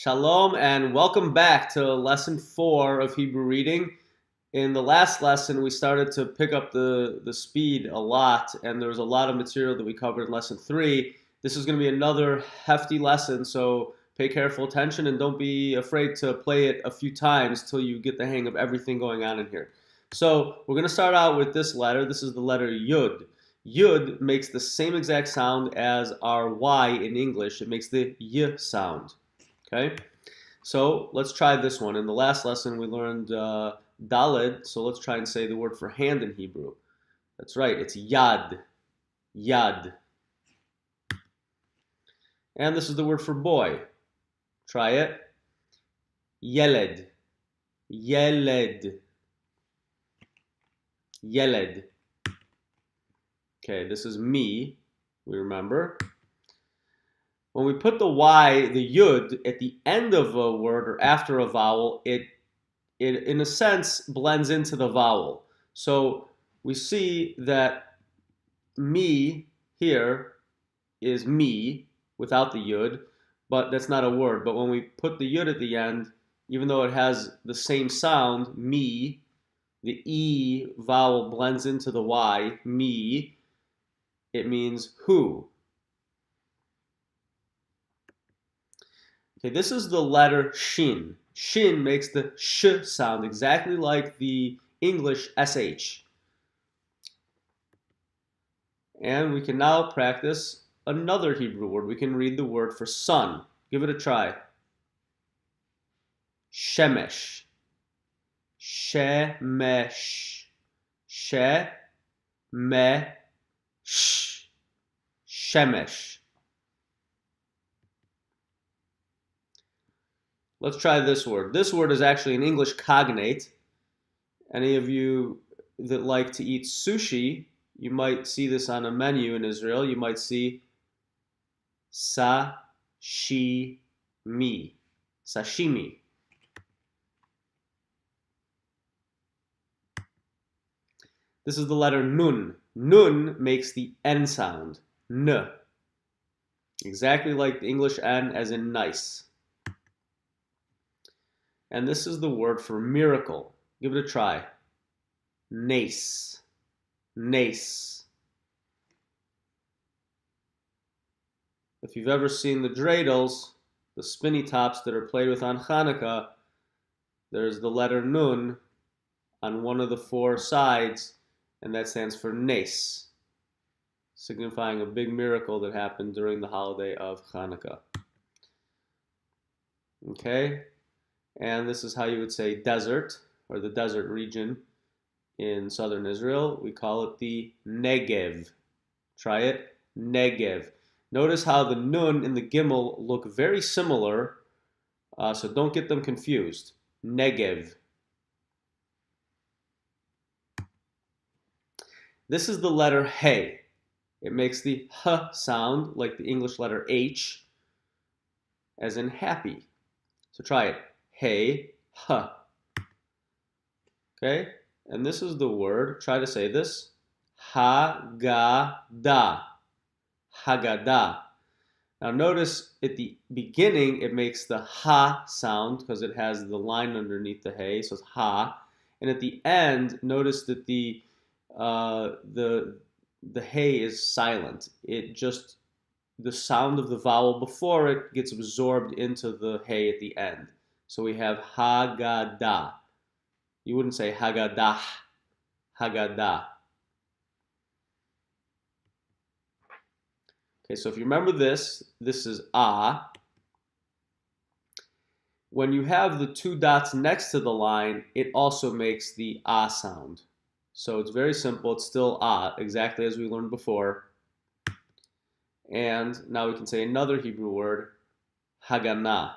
Shalom and welcome back to lesson 4 of Hebrew reading. In the last lesson, we started to pick up the speed a lot, and there was a lot of material that we covered in lesson 3. This is going to be another hefty lesson, so pay careful attention and don't be afraid to play it a few times till you get the hang of everything going on in here. So we're going to start out with this letter. This is the letter Yud. Yud makes the same exact sound as our Y in English. It makes the Y sound. Okay, so let's try this one. In the last lesson, we learned Daled, so let's try and say the word for hand in Hebrew. That's right, it's Yad. Yad. And this is the word for boy. Try it. Yeled. Yeled. Yeled. Okay, this is me, we remember. When we put the Y, the Yud, at the end of a word or after a vowel, it in a sense blends into the vowel. So we see that me here is me without the Yud, but that's not a word. But when we put the Yud at the end, even though it has the same sound, me, the E vowel blends into the Y, me, it means who. Okay, this is the letter Shin. Shin makes the sh sound exactly like the English sh. And we can now practice another Hebrew word. We can read the word for sun. Give it a try. Shemesh. Shemesh. Shemesh. Shemesh. Let's try this word. This word is actually an English cognate. Any of you that like to eat sushi, you might see this on a menu in Israel. You might see sashimi. Sashimi. This is the letter nun. Nun makes the N sound. N. Exactly like the English N as in nice. And this is the word for miracle. Give it a try. Nace. Nace. If you've ever seen the dreidels, the spinny tops that are played with on Hanukkah, there's the letter nun on one of the four sides, and that stands for nace, signifying a big miracle that happened during the holiday of Hanukkah. Okay? And this is how you would say desert, or the desert region in southern Israel. We call it the Negev. Try it. Negev. Notice how the nun and the gimel look very similar, so don't get them confused. Negev. This is the letter He. It makes the H sound like the English letter H, as in happy. So try it. He, H. Okay? And this is the word, try to say this, Haggadah. Haggadah. Now notice at the beginning it makes the ha sound because it has the line underneath the hey, so it's ha. And at the end, notice that the hey is silent. It just the sound of the vowel before it gets absorbed into the hey at the end. So we have Haggadah. You wouldn't say Haggadah. Haggadah. Okay, so if you remember this, this is ah. When you have the two dots next to the line, it also makes the ah sound. So it's very simple. It's still ah, exactly as we learned before. And now we can say another Hebrew word, Haganah.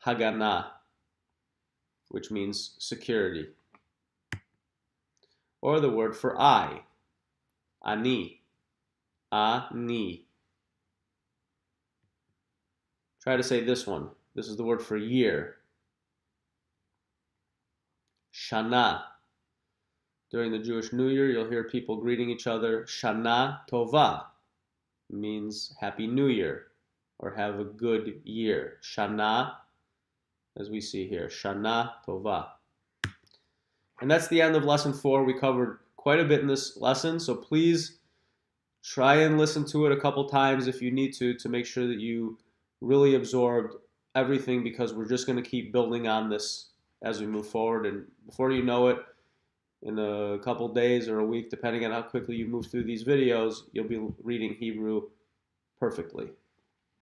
Haganah, which means security. Or the word for I, ani. Ani. Try to say this one. This is the word for year. Shana. During the Jewish New Year, you'll hear people greeting each other. Shana Tova means Happy New Year. or have a good year. Shana, as we see here, Shana Tova. And that's the end of lesson 4. We covered quite a bit in this lesson, so please try and listen to it a couple times if you need to make sure that you really absorbed everything, because we're just going to keep building on this as we move forward. And before you know it, in a couple days or a week, depending on how quickly you move through these videos, you'll be reading Hebrew perfectly.